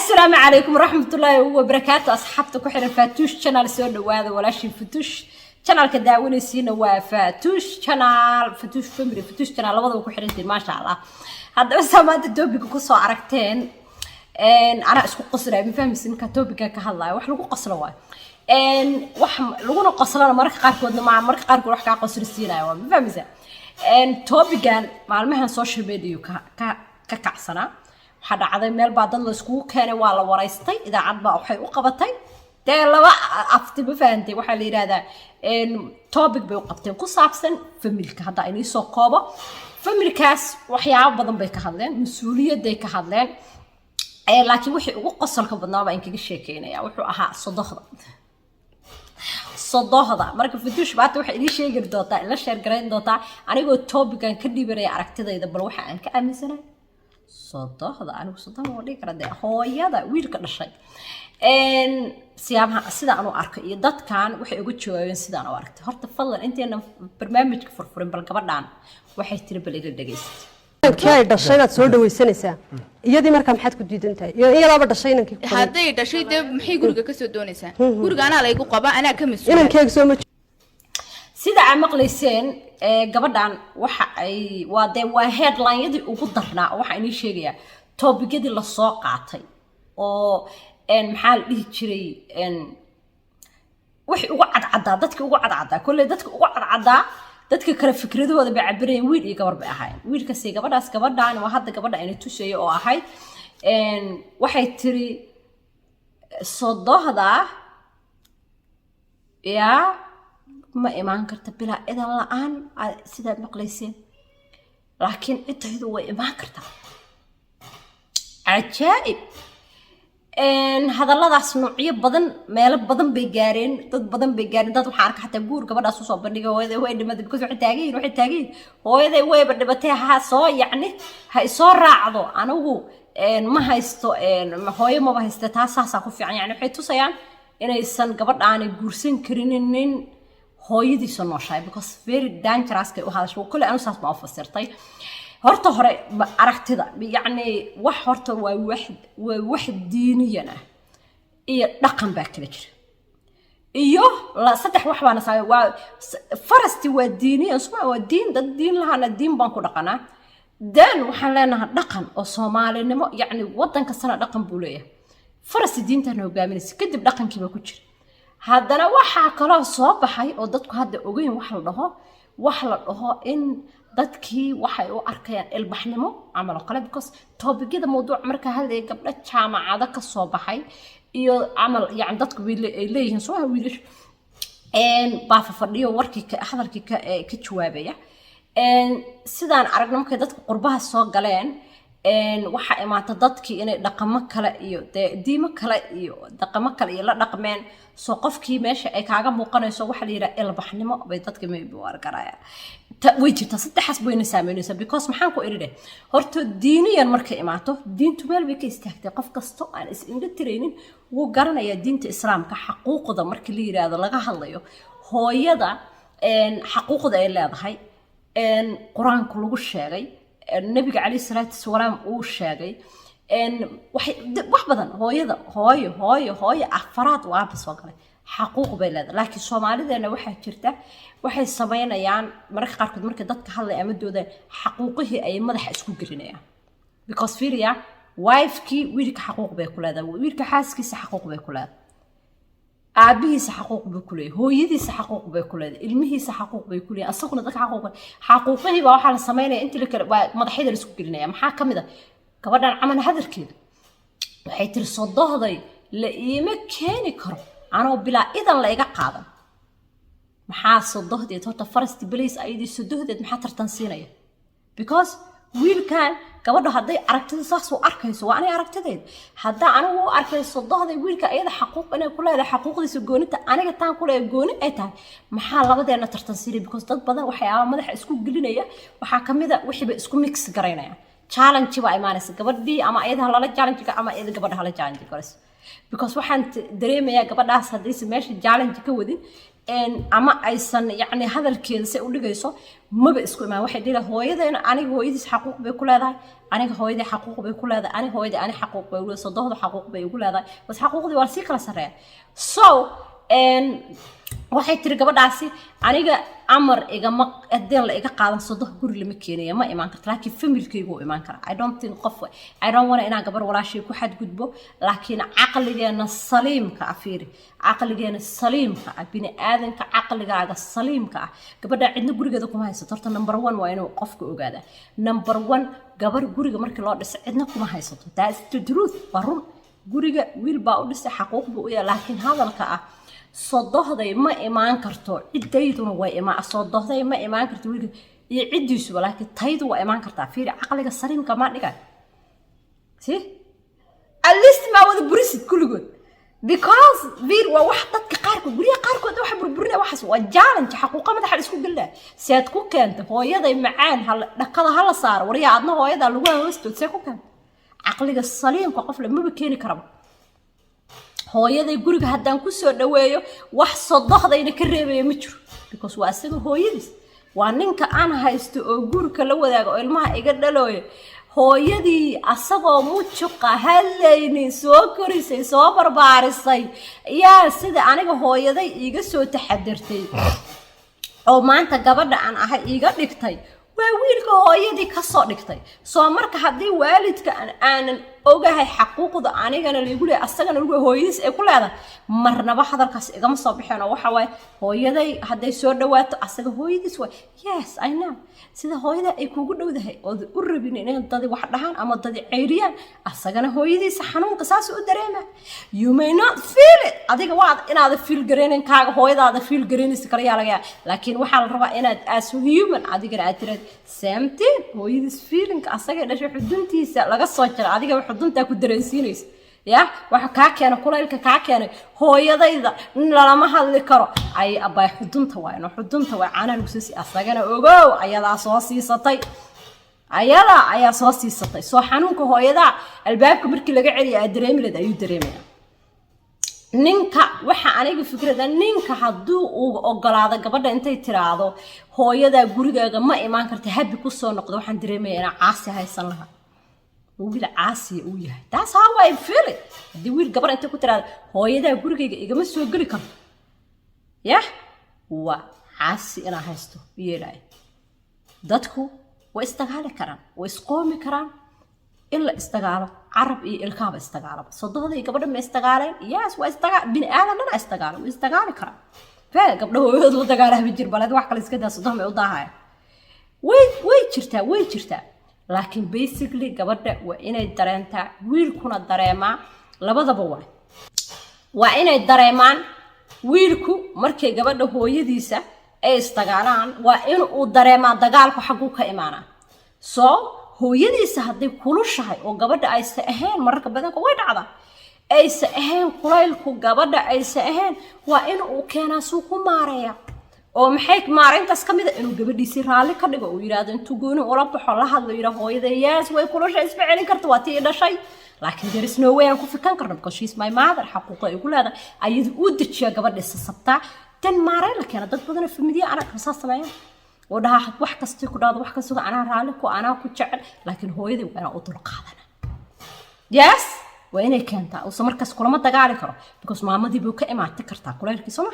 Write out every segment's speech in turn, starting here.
السلام عليكم ورحمة الله وبركاته أصحابتك وحنا فاتوش channel سودا وهذا ولا شيء فتوش channel كداوني سينا وفاتوش channel فتوش فمري فتوش channel لبضوا كحرنتي ما شاء الله هذا بس ما تدوبي كقصة عركتين أنا أسكو قصرة بفهم سن كتوبي كهلا وحلو قصرة واي لغونا قصرنا مرك قاركودنا مع مرك قاركود روح كقصر السينا بفهم زين توبي كان مع المهن سوشيال ميديا ككعسنا حدا عادي ميل بعض الاسكو كان ولا ورايستي اذا عاد با waxay u qabatay taa laba afti ba faantay waxa la yiraahdaa topic bay u qabteen ku saabsan familka hada ay soo koobo familkaas waxyaabo badan bay ka hadleen mas'uuliyad ay ka hadleen laakiin wixii ugu qosolka badnaa baan kaga sheekeynaya wuxuu ahaa sodohda marka fitush baad waxa idin sheegi doontaa la share gareyn doontaa anigoo topican ka dhibanay aragtidayda bal waxa aan ka aaminsanahay صدقها أنا وصدقها وديك ردي هو يدا ويل كرشة سيامها سيدا أنا أرك يدات كان وحي يقول شو وين سيدا أنا أرك هرت تفضل أنت أنا برنامج كفرفورين بالكبردان وحي تربل إلى الدقيس كيا دشينا تسولد ويسنسا يدي مركم حد كنت جدنت يا رابط دشينا كيف هذا دشي ده محي يقول كسر دونيسا يقول أنا على يقول قبا أنا كمسؤول إنك كيف سومت سيدا عمق لسان gabadhan waxa ay waa headline yadii ugu darnaa waxa inii sheegaya topic-yadii la soo qaatay oo maxaa la dhihi jiray wixii ugu cadcadaa dadka ugu cadcadaa kullee dadka ugu cadcadaa dadka kala fikradooda bay cabirayeen wiil iyo gabar bay ahaayeen wiilkaasi gabadhan waa hadda gabadha inay tusayay oo ahayd waxay tiri sodohda yaa ما إيمان كرت بلا إذا الآن سيدا مقليسين لكن أنت هو إيمان كرت عجائب إن هذا الله ذا صنوعية بدن مال بدن بيجارين ضد بدن بيجارين ضد محرك حتى بور قبل أسوس بنيجا هو إذا ما تبكوا روح التاجين هو إذا هو بدنا بتاعها صا يعني هاي صار رعضه أنا هو إن ما هيستو إن ما هو ما بهستها ساسا خف يعني حيث صيان إن السن قبل أنا جورسين كرينين هويدي سنوشاي because very dangerous كي وهذا شو كل أنا صارت ما أفسرتي هرت هري أركتدا يعني هرت واحد دينيا إيه رقم باكلج إيوه لا صدق واحد أنا ساوي فرستي وديني اسمه ودين ده الدين لها الدين بانكو رقنا دان وحلنا رقم الصومالي نمو يعني وطن كسرنا رقم بوليه فرستي دين تنو جامنس كده رقم كي بكتير هادنا waxaa kala soo baxay oo dadku hadda ogeyn wax la dhaho in dadkii waxay u arkayaan ilbaxnimo amal qala because topic-yada mawduuc marka hadlay gabdha jaamacada ka soo baxay iyo amal yani dadku ay leeyihiin soo wiilish baa fadhiyo warkii hadalkii ka jawaabaya sidaan aragno markay dadku qurbaha soo galeen waxa imaata dadkii inay dhaqamo kale iyo diimo kale iyo dhaqamo kale iyo la dhaqmeen soo qofkii meesha ay kaaga muuqanayso waxa la yiraahdaa ilbaxnimo bay dadka meebi wargaraya way jirtaa saddexaas bayna saameynaysaa because maxaan ku iriday horta diiniyan markay imaato diintu meel bay ka istaagtay qof kasto aan is indha tireynin wuu garanayaa diinta islaamka xaquuqda markii la yiraahdo laga hadlayo hooyada xaquuqda ay leedahay quraanku lagu sheegay النبي عليه الصلاة والسلام وشاقي إن wax badan hooyada hooyo afraad waa bas waqti xaquuq bay leedahay laakiin Soomaalideena waxa jirta waxay sameynayaan marka qaarkood marka dadka hadlay ama dooda xaquuqihii ay madaxa isku gelinayaan because fiiriya wife-kii wiilka xaquuq bay ku leedahay wiilka xaaskiisa xaquuq bay ku leedahay aabihiisa xaquuq bay ku leeyahay hooyadiisa xaquuq bay ku leedahay ilmihiisa xaquuq bay ku leeyahay asaguna dadka xaquuqihii baa waxa la sameynaya inta la kala madaxyada la isku gelinaya maxaa kamid ah gabadhan camal hadalkeeda waxay tiri sodohday la iima keeni karo anoo bilaa idan la iga qaadan maxaa sodohdeed horta first place ayadii sodohdeed maxaa tartan siinaya because wiilkan gabadha hadday aragtida saas u arkayso waa anay aragtideed hadda anigu u arkay sodohday wiilka ayada xaquuq inay ku leedahay xaquuqdiisa goonita aniga taan ku leeyahay gooni ay tahay maxaa labadeena tartan siinay because dad badan waxyaabo madaxa isku gelinaya waxa kamid ah wixii bay isku mix garaynaya challenge ba imaanaysa gabadhii ama ayada la challenge ama ayada gabadha la challenge garas because waxaan dareemayaa gabadhaas hadii meesha challenge ka wadin ama aysan yani hadalkeeda si u dhigayso maba isku imaan waxay dhila hooyadeena aniga hooyadiis xaquuq bay ku leedahay aniga hooyadii xaquuq bay ku leedahay aniga hooyadii ani xaquuq bay u leedahay sodohda xaquuq bay ugu leedahay bas xaquuqdii waa si kala sareeya so waxay tiri gabadhaasi aniga amar igama hadeen la iga qaadan sodoh guri lama keenayo ma imaan karto laakiin familkaygu u imaan kara I don't want inaan gabar walaashay ku xadgudbo laakiin caqligeena saliimka ah fiiri caqligeena saliimka ah bini aadanka caqligaaga saliimka ah gabadha cidna gurigeeda kuma haysato horta number 1 waa inuu qofka ogaada number 1 gabar guriga markii loo dhisay cidna kuma haysato that's the truth waa run guriga wiil baa u dhisay xaquuq buu u yahay laakiin hadalka ah sodohday ma imaan karto cidayduna way imaan sodohday ma imaan karto wiilka iyo cidiisuba laakiin taydu waa imaan kartaa fiiri caqliga saliimka ma dhigay si at least ma wada burisid kulligood because vir waa wax dadka qaarkood guriga qaarkood wax burburina waxaas waa challenge xaquuqa madaxa isku galaa si aad ku keento hooyaday macaan dhaqada hala saar wariya adna hooyada lagu hoosto si ku keento caqliga saliimka qof la ma keeni karo hooyaday guriga haddaan ku soo dhaweeyo wax sodohdayna ka reebaya ma jiro because waa asaga hooyadiis waa ninka aan haysto oo guriga la wadaago oo ilmaha iga dhalooyo hooyadii asagoo mujuqa hadlayni soo korisay soo barbaarisay yaa sida aniga hooyaday iga soo taxadirtay oo maanta gabadha aan ahay iga dhigtay waa wiilka hooyadii ka soo dhigtay soo marka haddii waalidka aanan ogahay xaquuqda anigana lagu leeyahay asagana lagu hooyadiis ay ku leedahay marnaba hadalkaas igama soo bixin oo waxa way hooyaday haday soo dhawaato asaga hooyadiis way yes I know sida hooyada ay kugu dhowdahay oo u rabin inay dad wax dhahaan ama dad ceyriyaan asagana hooyadiis xanuunka saas u dareema you may not feel it adiga waa inaad feel gareenin kaaga hooyadaada feel gareenis kala yaalaga laakiin waxa la rabaa inaad as human adiga aad tirad same thing hooyadiis feeling asaga dhashay xuduntiisa laga soo jira adiga xudunta ku dareensiinaysa ya waxa ka keenay kulaylka ka keenay hooyadayda in lama hadli karo ay abay xudunta waa inuu xudunta waa caana lagu sii asagana ogow ayadaa soo siisatay ayaa soo siisatay soo xanuunka hooyada albaabka markii laga celiyo dareemilad ayuu dareemaya ninka waxa aniga fikrada ninka haduu uu ogolaado gabadha intay tiraado hooyada gurigaaga ma imaan karta habi ku soo noqdo waxaan dareemayaa inaan caasi haysan lahaa wiil caasi uu yahay that's how I feel it hadii wiil gabar inta ku tiraado hooyada gurigayga igama soo gali karto yah waa caasi inaa haysto yeelay dadku way istagaali karaan way isqoomi karaan illa istagaalo carab iyo ilkaaba istagaalo sodohday gabadha ma istagaaleen yes waa istagaal bin aadan dhan istagaalo way istagaali karaan faa gabdhaha la dagaalaha jir balad wax kale iska daa sodoh ma u daahay way jirtaa laakiin basically gabadha waa inay dareentaa wiilkuna dareemaa labadaba waa inay dareemaan wiilku markay gabadha hooyadiisa ay istagaalaan waa in uu dareemaa dagaalku xaguu ka imaanaa soo hooyadiisa hadday kulushahay oo gabadha aysa ahayn mararka badanka way dhacdaa aysa ahayn kulaylku gabadha aysa ahayn waa in uu keenaa suu ku maareeya oo maxay maareyntaas ka mid ah inuu gabadhiisi raali ka dhigo uu yiraahdo intuu gooni ula baxo la hadlo yiraahdo hooyada yes way kulushay isba celin karto waa tii dhashay laakiin there is no way aan ku fikan karno because she's my mother xaquuqa ay ku leedahay ayadu u dajiya gabadhiisa sabta tan maareyn la keena dad badan familiya ana ka sameeyay oo dhaha wax kasta ku dhaado wax kasta ana raali ku ana ku jecel laakiin hooyadii waa u dul qaadana yes waa inay keentaa oo markaas kulama dagaali karo because maamadii buu ka imaatay kartaa kulaylkiisa ma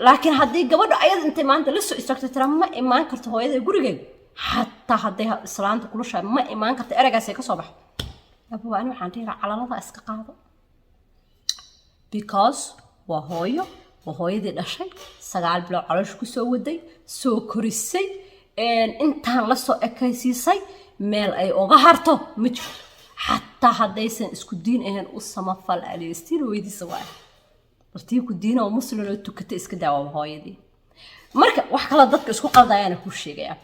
laakiin haddii gabadha ayad intay maanta la soo istaagtay tira ma imaan karto hooyada gurigeeda xataa hadday islaanta kulusha ma imaan karto eragaas ay ka soo baxo abuu ani waxaan dhihi calalada iska qaado because waa hooyadii dhashay 9 bilood caloosha ku soo waday soo korisay intaan la soo ekaysiisay meel ay uga harto ma jiro xataa haddaysan isku diin ahayn u samafal aleestiin weydiisa waa bartii ku diina oo muslim oo tukata iska daawo hooyadii marka wax kala dadka isku qaldayaan ku sheegaya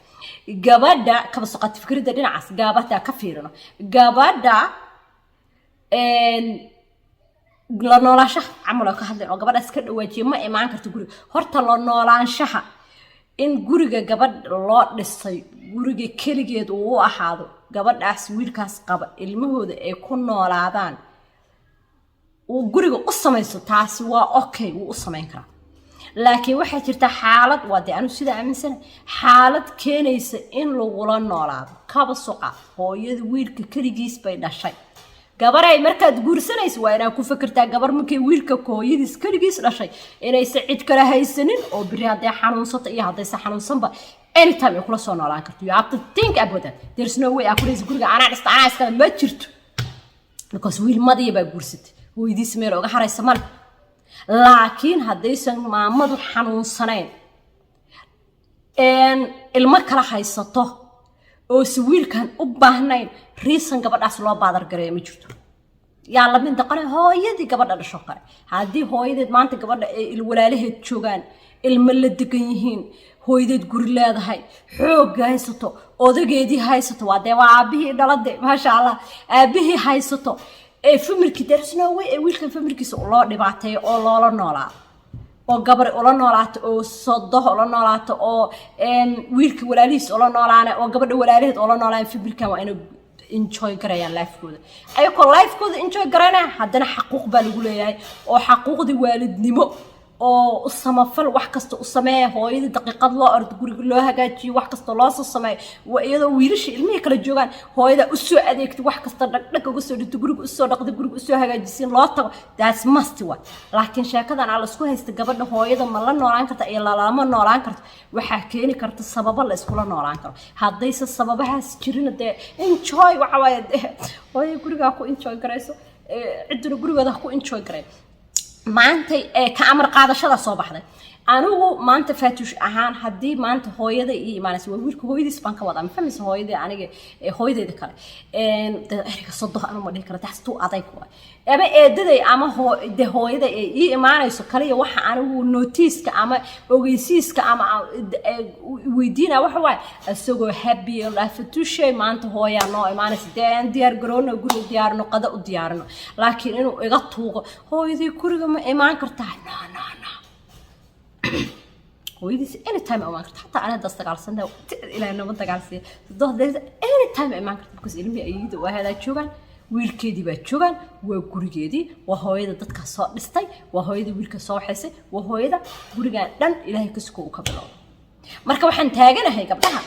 gabadha ka soo fikrada dhinacaas gabadha ka fiirino gabadha la noolaanshaha camal ka hadlay oo gabadha iska dhawaajiye ma imaan karto guriga horta la noolaanshaha in guriga gabadh loo dhisay guriga kaligeed uu u ahaado gabadhaas wiilkaas qaba ilmahooda ay ku noolaadaan uu guriga u samayso taasi waa okay uu u samayn karaa laakiin waxaa jirta xaalad waade anu sida aaminsan xaalad keenaysa in lagula noolaado kaba suqa hooyada wiilka kaligiis bay dhashay gabaray markaad guursanayso waa inaad ku fikirtaa gabar markay wiilka hooyadiis kaligiis dhashay inaysan cid kale haysanin oo biri hadday xanuunsato iyo haddaysan xanuunsanba anytime ay kula soo noolaan karto you have to think about that there's no way aa kuraysa guriga anaa dhista anaa iskale ma jirto because wiil madiya baa guursatay hooyadiis meel oga haraysa male laakiin haddaysan maamadu xanuunsanayn ilmo kala haysato oo si wiilkan u baahnayn reason gabadhaas loo baadar gareeyo ma jirto yaa la mid noqon hooyadii gabadha dhasho kale haddii hooyadeed maanta gabadha ay walaalaheed joogaan ilmo la degan yihiin hooyadeed guri leedahay xoog haysato odageedii haysato waa dee waa aabihii dhalade maasha allah aabihii haysato ee familkii darsno way ee wiilkan familkiisa loo dhibaateeyo oo loola noolaa oo gabar ula noolaato oo sodo ula noolaato oo wiilka walaalihiis ula noolaana oo gabadha walaalaheed ula noolaan familkan waa inuu enjoy garayaan lifekooda ayagoo lifekooda enjoy garanaya haddana xaquuq baa lagu leeyahay oo xaquuqdii waalidnimo oo samafal wax kasta u sameeyo hooyadii daqiiqad loo ordo guriga loo hagaajiyo wax kasta loo soo sameeyo iyadoo wiilasha ilmihii kala joogaan hooyada u soo adeegto wax kasta dhaqdhaq uga soo dhigto guriga u soo dhaqdo guriga u soo hagaajisiin loo tago that's must wa laakiin sheekadan aan la isku haysta gabadha hooyada ma la noolaan karta iyo lama noolaan karto waxaa keeni karta sababo la iskula noolaan karo haddayse sababahaas jirin dee enjoy waxa waaye hooyo gurigaa ku enjoy garayso cidduna gurigooda ku enjoy garay maanta ka amar qaadashada soo baxday anigu maanta faatush ahaan haddii maanta hooyada ii imaanaysa waa wiilka hooyadiis baan ka wadaa ma fahmaysa hooyadii aniga hooyadeeda kale eriga sodo anu ma dhihi kara taas tuu adayg waay ama eedaday ama de hooyada ee ii imaanayso kaliya waxa anigu notiiska ama ogeysiiska ama weydiina waxa waaye isagoo happy la fatushay maanta hooyaa noo imaanaysa dee aan diyaar garowno guri diyaarino qada u diyaarino laakiin inuu iga tuuqo hooyadii guriga ma imaan kartaa no hooyadiis anytime imaan karta xataa anaa das dagaalsanta ilaahay nama dagaalsiiya dohdaysa anytime imaan karta because ilmihii ayida waa hadaa joogaan wiilkeedii baa joogaan waa gurigeedii waa hooyada dadkaa soo dhistay waa hooyada wiilka soo waxaysay waa hooyada gurigaan dhan ilaahay kasukoo u ka bilowda marka waxaan taaganahay gabdhaha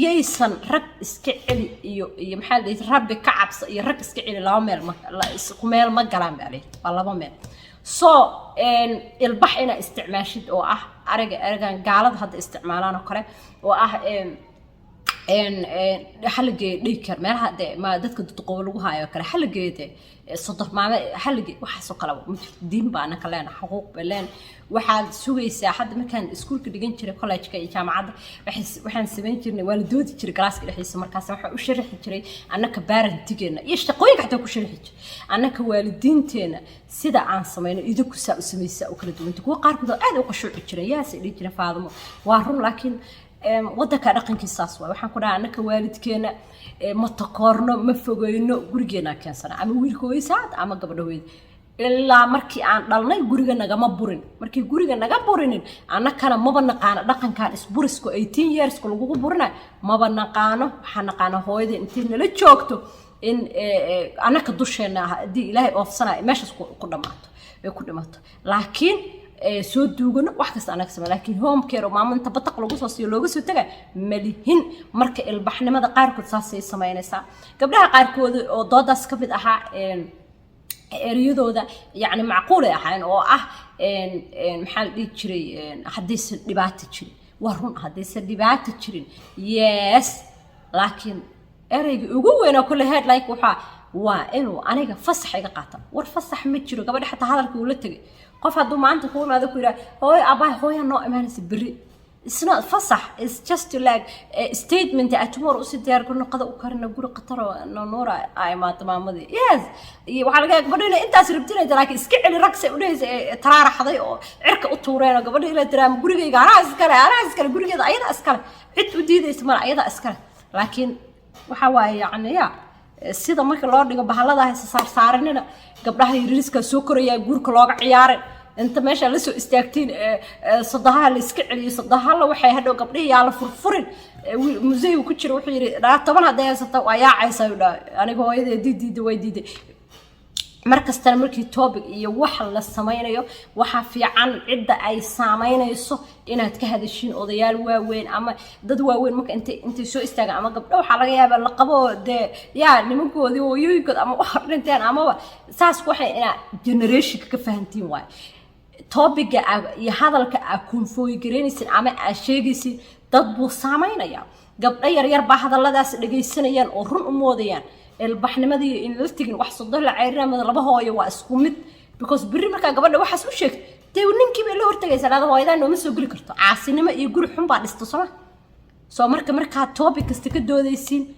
yaysan rag iska celi iyo maxaa la dhihi rabbi ka cabsa iyo rag iska celi laba meel ma galaan baa leeyahay waa laba meel so ilbax ina isticmaashid oo ah arigan gaalada hadda isticmaalaan oo kale oo ah xalligeed dhigkar meelaha ma dadka duqow lagu haayo kale xalligeed soddon maame xalligeed waxaasoo kale ma jirto diin baana ka leena xuquuq baleen waxaad sugaysaa hadda markaan iskuulka dhigan jiray college-ka iyo jaamacadda waxaan samayn jirnay waa la doodi jiray galaaska dhexdiisa markaas waxaan u sharaxi jiray annaka baarantigeena iyo shaqooyinka xataa ku sharaxi jiray annaka waalidiinteena sida aan samayno idinku saa u samaysaa u kala duwanta kuwa qaarkood aad u qashuuci jiray yaase dhihi jiray faadimo waa run laakiin waddanka dhaqankiisaas waay waxaan ku dhahaa annaka waalidkeena ma takoorno ma fogeyno gurigeena keensana ama wiilka hooysaad ama gabadha hooyada ilaa markii aan dhalnay guriga nagama burin markii guriga naga burinin annakana maba naqaano dhaqankan isburisku 18 yearsku lagugu burina maba naqaano waxaan naqaana hooyada intii nala joogto in annaka dusheena haddii ilaahay oofsanaya meeshaas ku dhammaato ay ku dhimato laakiin soo duugano wax kasta anaga samay laakiin home care maamunta bataq lagu soo siiyo looga soo tagay malihin marka ilbaxnimada qaarkood saasay samaynaysaa gabdhaha qaarkood oo doodaas ka mid ahaa eriyadooda yacni macquul ay ahayn oo ah maxaa la dhihi jiray haddaysan dhibaato jirin waa run haddaysan dhibaato jirin yes laakiin ereyga ugu weyn oo kule headline waxaa waa inuu aniga fasax iga qaata war fasax ma jiro gabadha xataa hadalka uu la tagay qof hadduu maanta ku imaado ku yidhaha hooyo abaay hooya noo imaanaysa berri it's not fasax it's just like a statement tomorrow usi diyaar garno qada u karina guri qatar oo nuura ay imaado maamadii yes waxaa laga gabadha inay intaas rabtinaysa laakiin iska celi ragsa u dhehaysa taraaraxday oo cirka u tuureen oo gabadha ila tiraam gurigayga anaa iskale gurigeeda ayada iskale cid u diidaysa mala ayada iskale laakiin waxa waaye yacni yaa sida marka loo dhigo bahalada haysa saarsaaranina gabdhaha yariiska soo koraya guurka looga ciyaaray inta meesha la soo istaagtiin sadaha la iska celiyo sadaha la waxay hadhow gabdhaha yaa la furfurin musee ku jira wuxuu yiri 10 haday haysato waa yaacaysa aniga hooyada diiday way diiday markastana markii topic iyo wax la samaynayo waxa fiican cidda ay saameynayso inaad ka hadashiin odayaal waaweyn ama dad waaweyn marka intay soo istaagaan ama gabdho waxa laga yaabaa la qabo de yaa nimankoodii hooyooyinkood ama wax dhinteen ama saas waxay ina generation ka fahantiin waay topiga iyo hadalka aad konfooy gareynaysin ama aad sheegaysin dad buu saameynaya gabdho yar baa hadalladaas dhageysanayaan oo run u moodayaan البحنمدي إن لفتين وحصل ضل عيرنا من ربها هو اسكومت because بري مركا قبل واحد سو شيك تي وننكي بيلو هرتجي سلا هذا وايد إنه مسوي قلي كرت عسينة ما يقول حم بعد استصمة سو مركا توبيك استكدوا ذي السين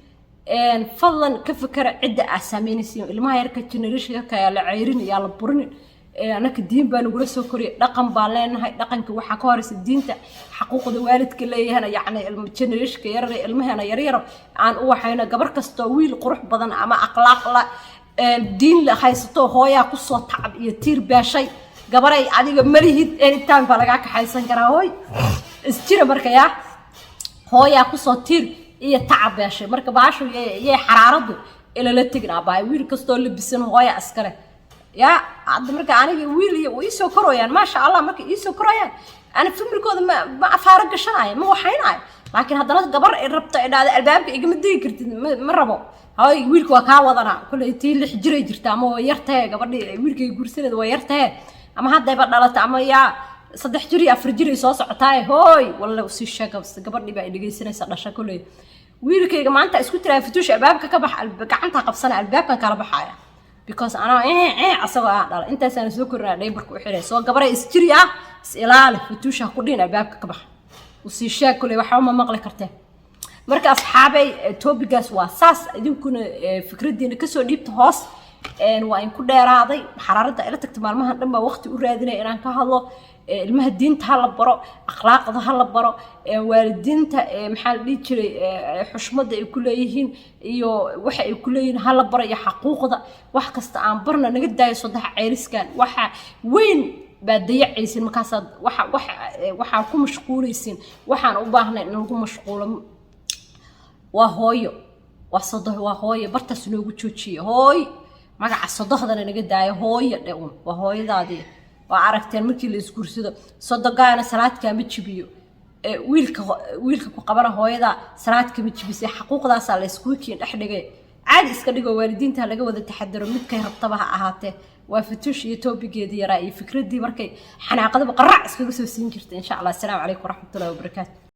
إن فضلا كفكر عدة أسامين السين اللي ما يركز تنريش كيا عيرين يا لبورن أنا كدين بنقول سكري رقم بالين هاي رقم كوحكارس الدين تا حقوق الوالد كله هنا يعني الجنريش كير المهنة يرير عن وحنا جبر كستويل قروح بدن أما أخلاق لا الدين لحيسته هويا قصة تعب يطير بشيء جبري عادي مريض يعني تام فلقاك حيسن كراهوي استير مركيا هويا قصة تير يتعب بشيء مركب عشو حرارته إلى لا تجنا باي وير كستول بسن هويا أسكره يا عاد مركا أنا ويلي ويسو كرويان ما شاء الله مركا يسو كرويان أنا في مركود ما أفارق الشناي ما وحيناي لكن هذا ناس قبر الربط إلى الباب يجي مدي كرت مربو هاي ويلك وكاوضنا كل تي اللي حجري جرت أما ويرته قبر ويلك يقول سنة ويرته أما هذا يبغى لا تعمل يا صدق حجري أفرجري صوص عتاي هاي والله وسي الشقة بس قبر لي بقى اللي سنة صار شكله ويلك يا جماعة أنت اسكت لا فتوش الباب كبح كعنتها قبصنا الباب كرب حياة because أنا أصلا أنت سنة سكر ليبرك وحرة سواء قبر استريا سئلالك فتوش هكودين الباب كبح وسيشاك كل واحد ما مغلق كرته مركز أصحابي توبيجاس واساس يمكن فكرة دي كسر ديبت هاس وإن كل راضي حرارة إلى تكتمل مها لما وقت ورادنا إن كهذا المهدين تهلا برا أخلاق تهلا برا والدين محل بيجري حشمة كليهن يو وح كليهن هلا برا يحقوق ذا وح كستعان برنا نقد دا يصدح عريس كان وح وين بديع عيسين مكاسد وح كم مشغول عيسين وح نوبهنا إنه كم مشغول وهاي وصدح وهاي برتس نوجو تشي هاي ما قاعد صدح ذا نقد دا هاي اليوم وهاي ذا دي وعرفتين مركي اللي يسكرسيدو صدقانا صلاة كامل تشبيو ويلك قبره هويدا صلاة كامل تشبيسي حقوق ذا صار لسكوكين إحنا عادي إسكاليجو والدين تهلقوا وذا التحدر متك يربطبها أهاته وفتوش يتوبي جدي رأي فكرة دي مركي حنا قد بقرع إسكاليجو سوسين كرت إن شاء الله. السلام عليكم ورحمة الله وبركاته.